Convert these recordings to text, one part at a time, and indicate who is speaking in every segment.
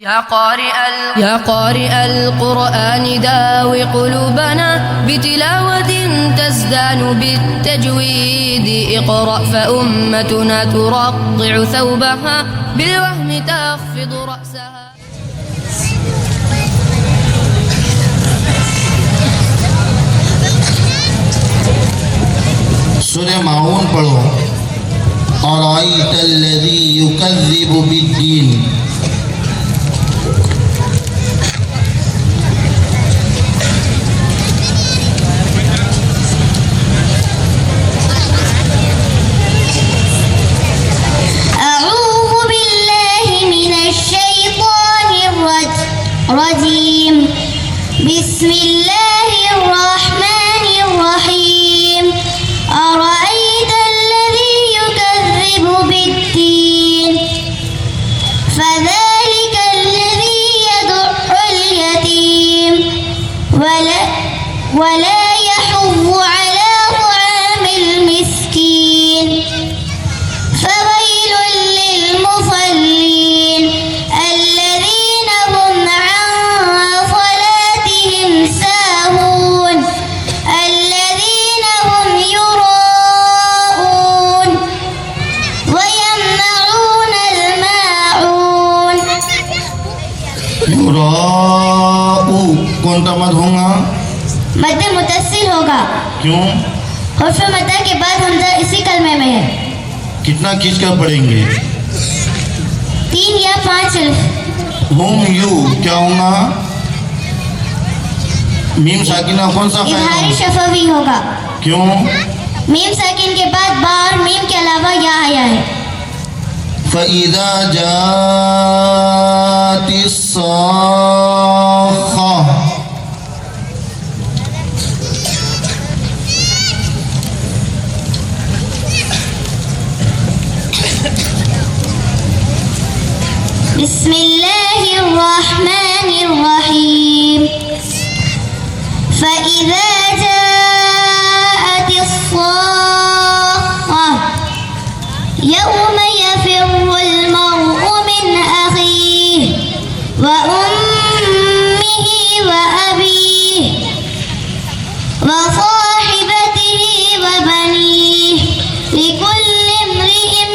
Speaker 1: يا قارئ القرآن داو قلوبنا بتلاوة تزدان بالتجويد اقرأ فأمتنا ترقع ثوبها بالوهم تخفض رأسها.
Speaker 2: सूरह माऊन पढ़ो। अराइतल्लज़ी युकज़्ज़िबु बिद्दीन।
Speaker 3: أعوذ بالله من الشيطان الرجيم بسم الله الرحمن الرحيم أرأيت الذي يكذب بالدين فذلك الذي يدع اليتيم ولا يحض على طعام المسكين فويل للمصلين الذين هم عن صلاتهم ساهون الذين هم يراءون ويمنعون الماعون.
Speaker 2: युराऊ कौन सा मद होगा?
Speaker 3: मद मुतस्सिल होगा।
Speaker 2: क्यों?
Speaker 3: हुर्फ मद्दा के बाद हमजा इसी कलमे में है।
Speaker 2: कितना खींच कर पढ़ेंगे?
Speaker 3: 3 या 5 अल्फ।
Speaker 2: हुम यू क्या होगा? मीम साकिना कौन सा
Speaker 3: इज़हारी शफवी होगा।
Speaker 2: क्यों?
Speaker 3: मीम साकिन के बाद बा और मीम के अलावा या आया है।
Speaker 2: फ़इज़ा जातिस्साख़ा।
Speaker 3: बिस्मिल्लाहिर्रहमानिर्रहीम फ़इज़ा जाअतिस्साख़ा यौम यफ़िर्रुल मर्'उ मिन अख़ीहि व उम्मिहि व अबीहि व साहिबतिहि व बनीहि लिकुल्लि इम्रि'इन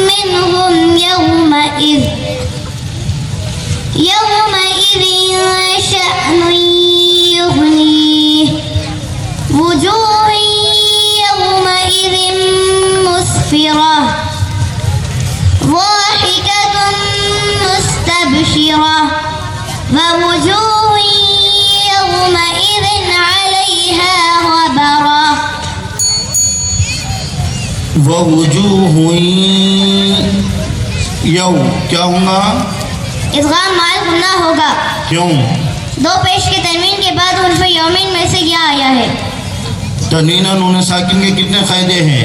Speaker 3: मिनहुम यौमइज़ शअनुन युग़नीहि वुजूह यौमइज़ मुस्फ़िरह ضاحكة مستبشرة ووجوه يومئذ عليها غبرة
Speaker 2: ववुजूह यौ क्या होगा?
Speaker 3: इदगाम माल गुना होगा।
Speaker 2: क्यों?
Speaker 3: 2 पेश के तनवीन के बाद उर्फ यौमिन में से या आया है।
Speaker 2: तनवीन और नून साकिन के कितने फायदे हैं?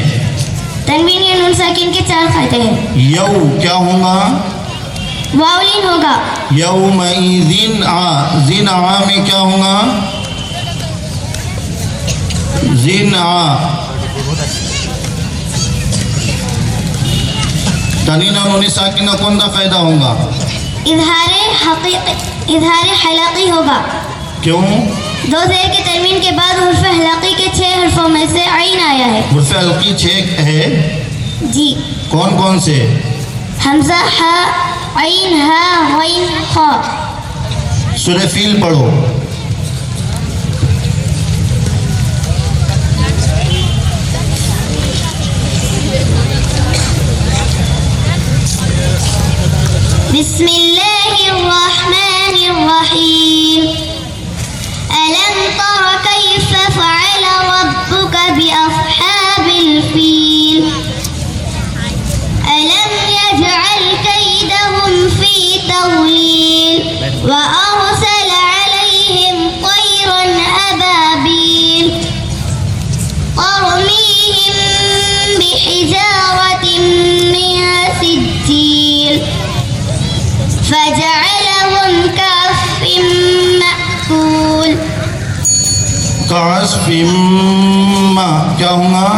Speaker 3: तनवीन या नून साकिन के 4 फायदे हैं।
Speaker 2: यौ क्या होगा?
Speaker 3: वावलीन होगा।
Speaker 2: यौमइज़िन जिन में क्या होगा? जिन तनवीन और नून साकिन का कौन सा फायदा होगा?
Speaker 3: इज़हार हलाकी होगा।
Speaker 2: क्यों?
Speaker 3: 2 ज़ेर के तनवीन के बाद हुर्फ हलाकी के 6 हर्फों में से आइन आया है।
Speaker 2: हुर्फ हल्की 6 है
Speaker 3: जी।
Speaker 2: कौन कौन से?
Speaker 3: हमजा हा आइन हा गैन खा।
Speaker 2: सूरह फील पढ़ो।
Speaker 3: बिस्मिल्लाहिर्रहमानिर्रहीम अलम तर कैफ फ़अल रब्बुक बिअस्हाबिल फील अलम यजअल कैदहुम फी तज़लील व अरसल अलैहिम तयरन अबाबील तरमीहिम बिहिजारतिन मिन सिज्जील فجعلهم كعصف مأكول.
Speaker 2: कास्फ क्या होगा?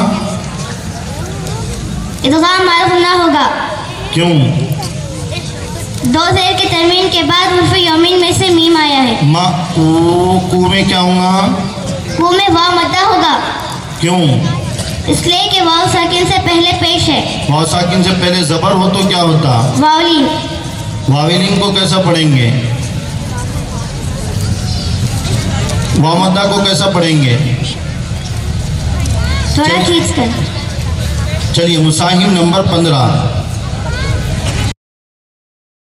Speaker 3: इदगाम मारूफ ना होगा।
Speaker 2: क्यों?
Speaker 3: दो ज़ेर की तरमीन के बाद हर्फ यमीन में से मीम आया है।
Speaker 2: मा कू में क्या होगा?
Speaker 3: वो में वाव मद्दा होगा,
Speaker 2: क्यों?
Speaker 3: इसलिए कि वाव साकिन से पहले पेश है।
Speaker 2: वाव साकिन से पहले जबर हो तो क्या होता?
Speaker 3: वावली।
Speaker 2: वाविलिंग को कैसा पढ़ेंगे? वामदा को कैसा पढ़ेंगे?
Speaker 3: थोड़ा खींच कर।
Speaker 2: चलिए मुसाहिम नंबर 15।